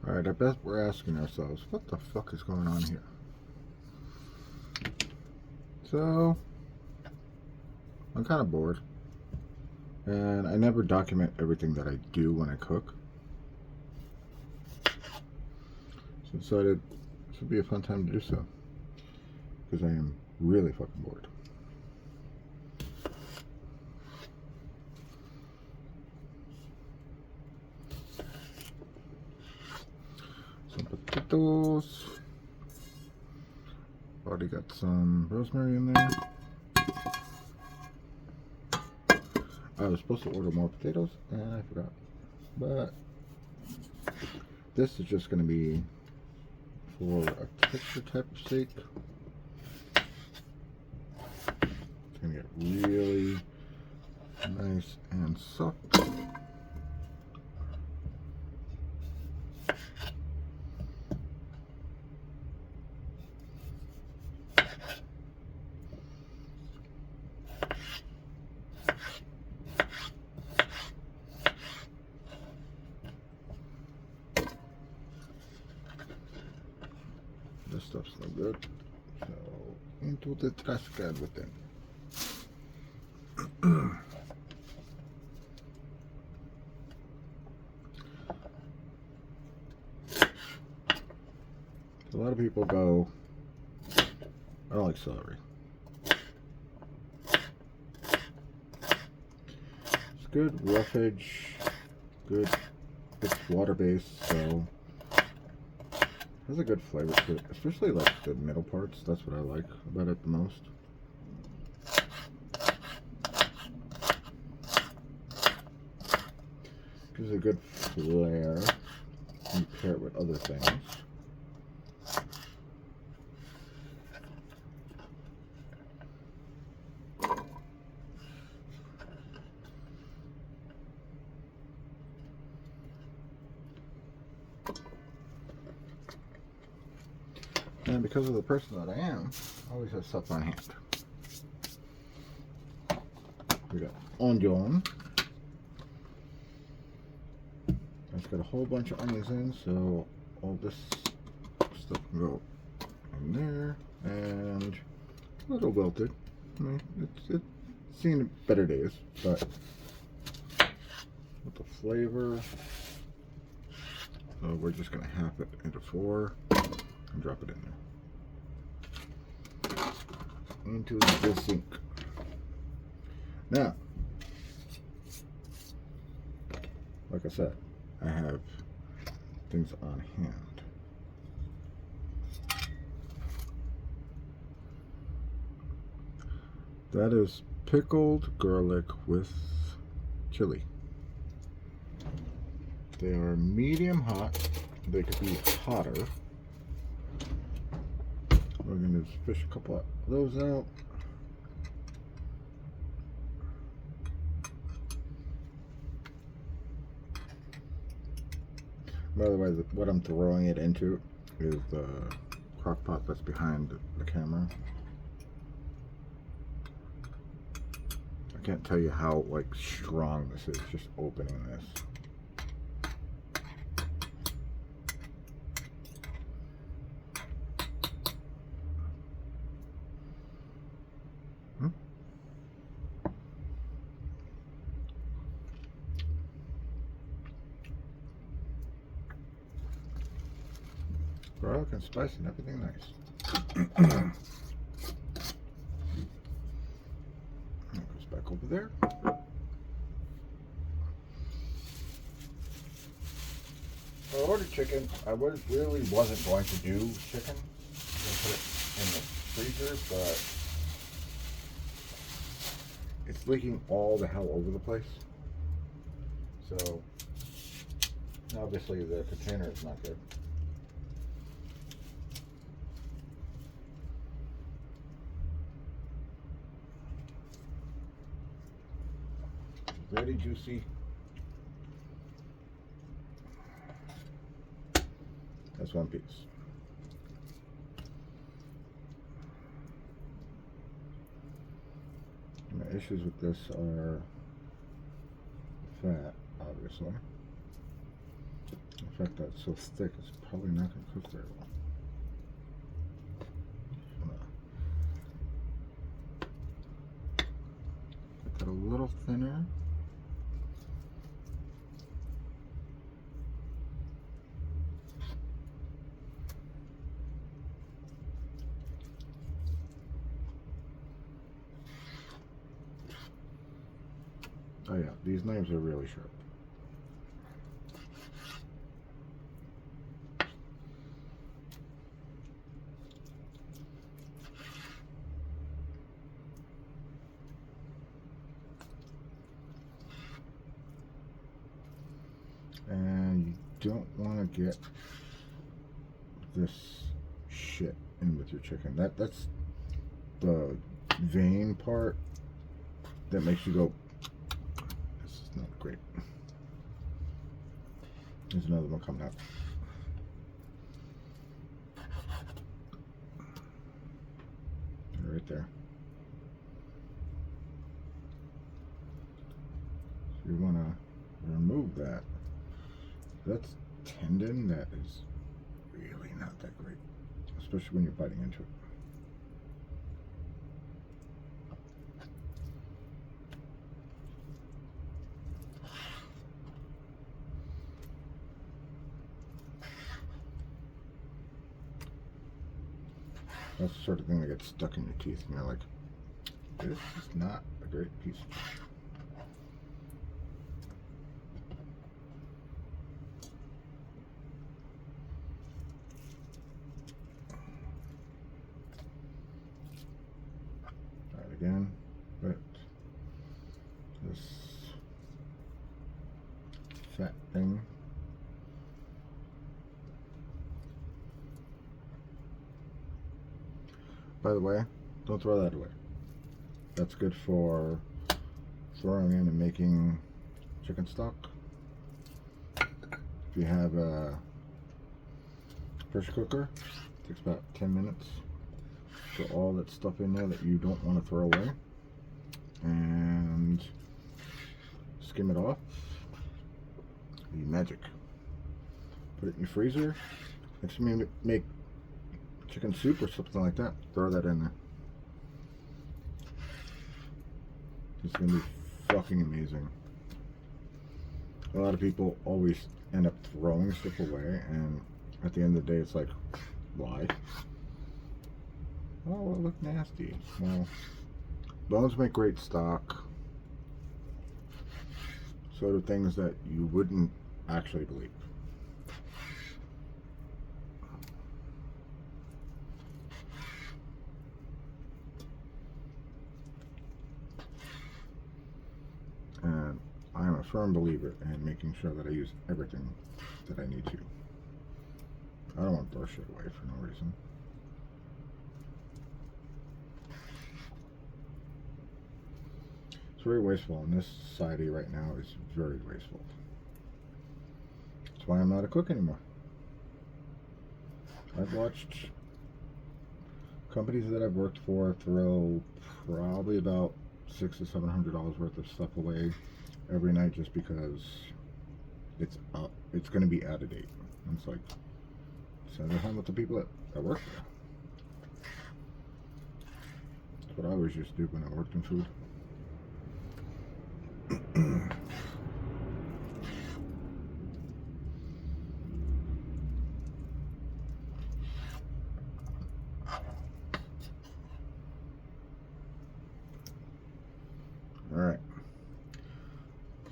Alright, I bet we're asking ourselves, what the fuck is going on here? So, I'm kind of bored. And I never document everything that I do when I cook. So I decided this would be a fun time to do so. Because I am really fucking bored. Some potatoes. Already got some rosemary in there. I was supposed to order more potatoes and I forgot. But this is just going to be for a texture type of steak. It's going to get really nice and soft. This stuff's no good, so into the trash can with it. A lot of people go, I don't like celery. It's good roughage, good, it's water-based, so has a good flavor to it, especially like the middle parts. That's what I like about it the most. Gives a good flair when you pair it with other things. And because of the person that I am, I always have stuff on hand. We got onion. It's got a whole bunch of onions in, so all this stuff can go in there, and a little wilted. I mean, it's seen better days, but with the flavor, so we're just gonna half it into 4 and drop it in there into the sink. Now, like I said, I have things on hand. That is pickled garlic with chili. They are medium hot. They could be hotter. We're going to fish a couple of those out. By the way, what I'm throwing it into is the crock pot that's behind the camera. I can't tell you how like strong this is, just opening this. Garlic and spice and everything nice. That goes back over there. I ordered chicken. I really wasn't going to do chicken. I'm going to put it in the freezer, but it's leaking all the hell over the place. So obviously the container is not good. Very juicy. That's one piece. My issues with this are fat, obviously. The fact that it's so thick, it's probably not going to cook very well. Make it a little thinner. Oh yeah, these knives are really sharp. And you don't want to get this shit in with your chicken. That's the vein part that makes you go, this is not great. There's another one coming up. Right there. So you want to remove that. That's tendon that is really not that great, especially when you're biting into it. That's the sort of thing that gets stuck in your teeth and you're like, this is not a great piece of chicken. Try it again, but this fat thing. By the way, don't throw that away. That's good for throwing in and making chicken stock. If you have a pressure cooker, it takes about 10 minutes. Put all that stuff in there that you don't want to throw away and skim it off. Be magic. Put it in your freezer. Next time you make chicken soup or something like that, throw that in there. It's gonna be fucking amazing. A lot of people always end up throwing stuff away, and at the end of the day, it's like, why? Oh, it looked nasty. Well, bones make great stock. So do things that you wouldn't actually believe. And I am a firm believer in making sure that I use everything that I need to. I don't want to throw shit away for no reason. It's very wasteful, and this society right now is very wasteful. That's why I'm not a cook anymore. I've watched companies that I've worked for throw probably about $600 to $700 worth of stuff away every night just because it's going to be out of date. And it's like, send it home with the people that work there. That's what I always used to do when I worked in food. Alright,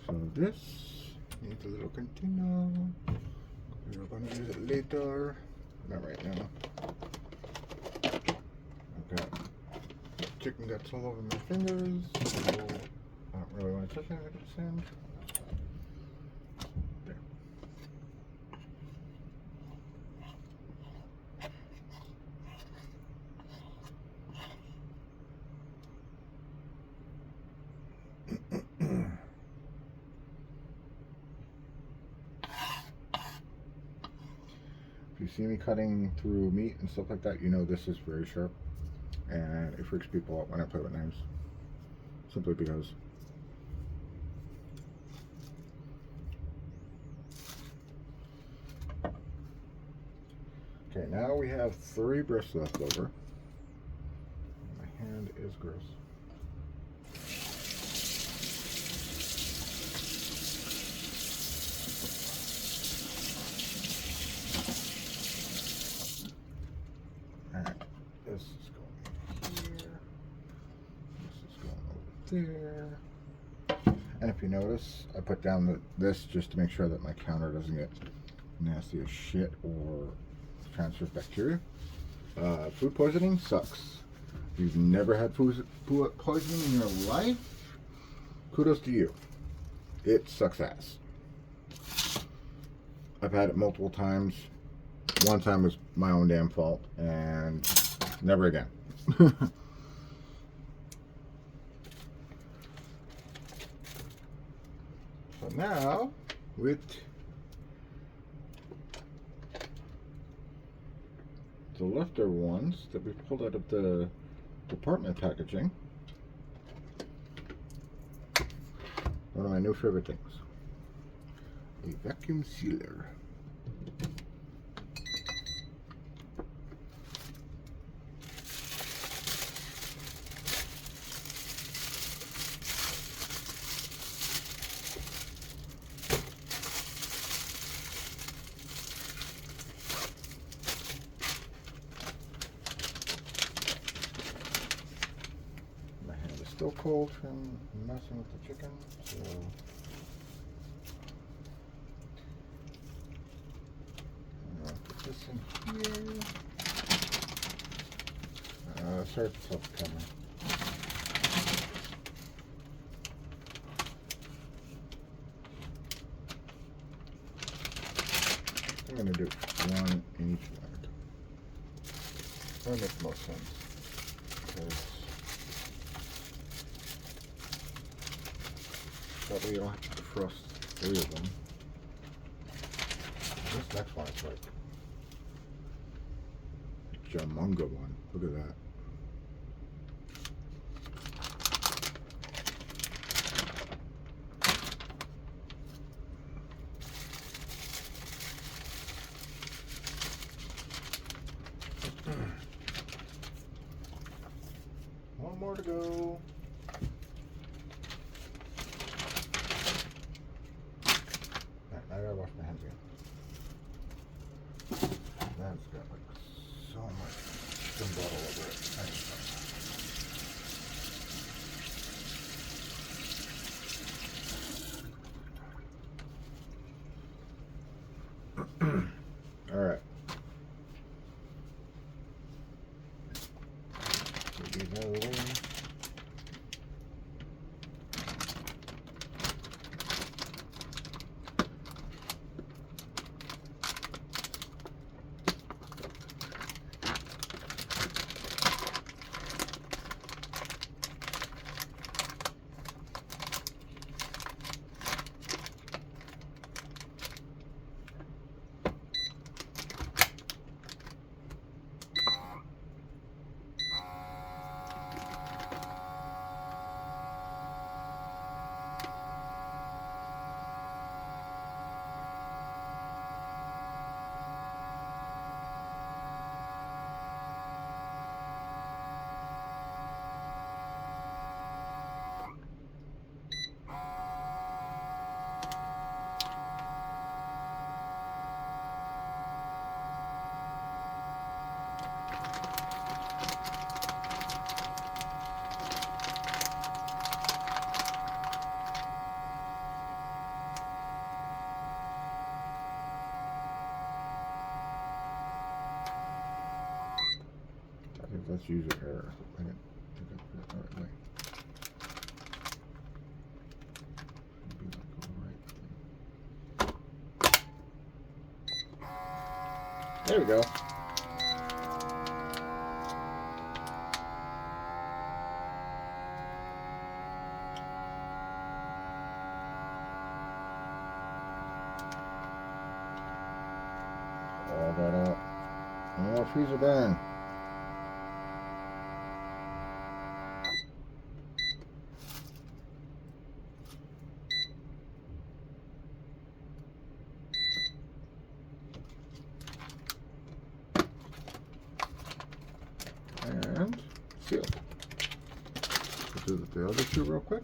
so this needs a little container. We're going to use it later, not right now. I've got chicken guts all over my fingers, so I don't really want to touch any of the sand. There. If you see me cutting through meat and stuff like that, you know this is very sharp, and it freaks people out when I play with knives, simply because Okay, now we have 3 bricks left over. My hand is gross. Alright, this is going here. This is going over there. And if you notice, I put down this just to make sure that my counter doesn't get nasty as shit or transfer bacteria. Food poisoning sucks. If you've never had food poisoning in your life, kudos to you. It sucks ass. I've had it multiple times. One time was my own damn fault, and never again. So now, with the leftover ones that we pulled out of the department packaging, one of my new favorite things, a vacuum sealer. Still cold from messing with the chicken, so I'm gonna put this in here. Sorry if it's off the camera. I'm gonna do one in each leg. That makes most sense, because that way you don't have to defrost 3 of them. This next one is like a Jamunga one. Look at that. One more to go. I gotta wash my hands again. That's got like so much chicken blood all over it. Alright. Get these out of the way. Let's use your error. I didn't think I put it the right way. Be like right. There we go. All that up. No more freezer burn. the other two real quick.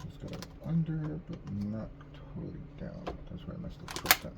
Just got it under, but not totally down. That's why I messed up the first time.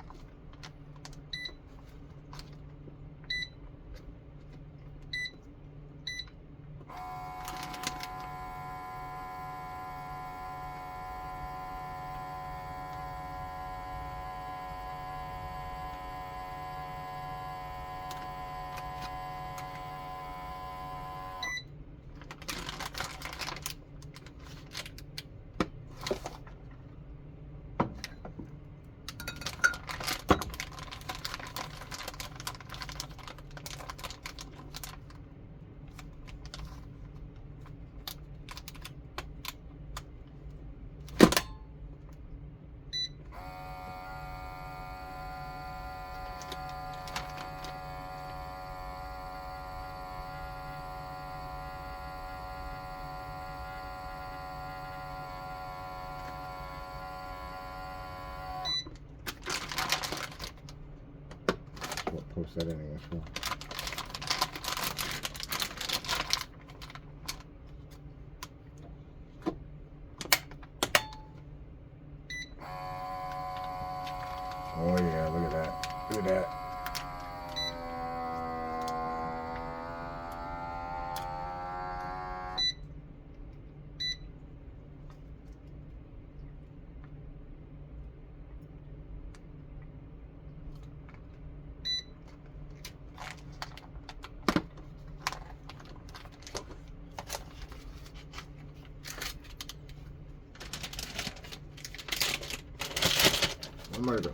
Post that anyway, so. Oh yeah, look at that. Look at that. One more to go.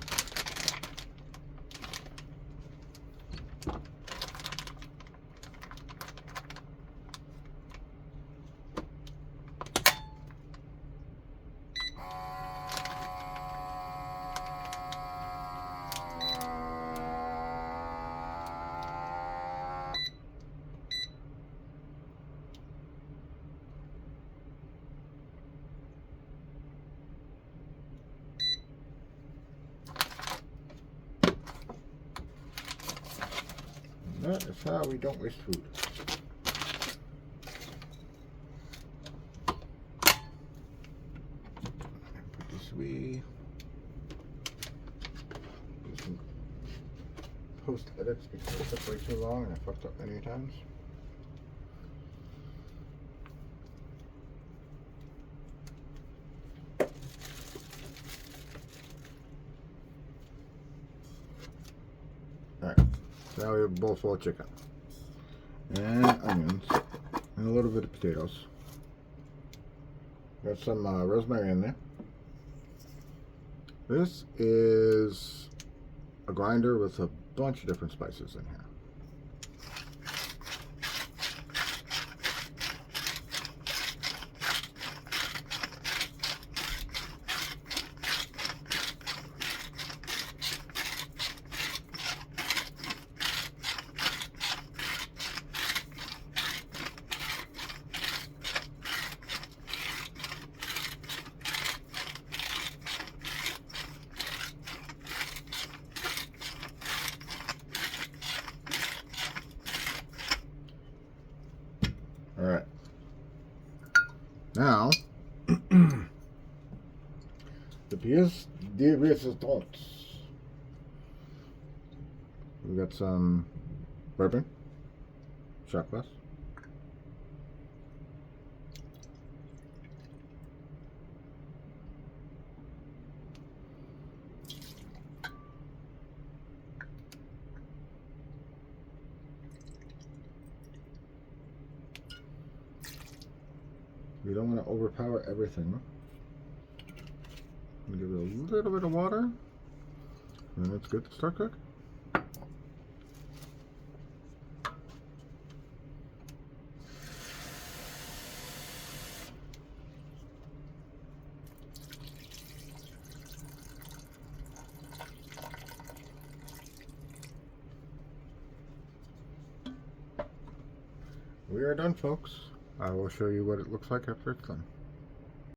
That is how we don't waste food. And put this away. Do some post edits because it took way too long and I fucked up many times. Now we have a bowl full of chicken and onions and a little bit of potatoes. Got some rosemary in there. This is a grinder with a bunch of different spices in here. All right. Now, the pièce de résistance. We got some bourbon, shot glass. We don't want to overpower everything. Give it a little bit of water, and it's good to start cooking. We are done, folks. I will show you what it looks like after it's done.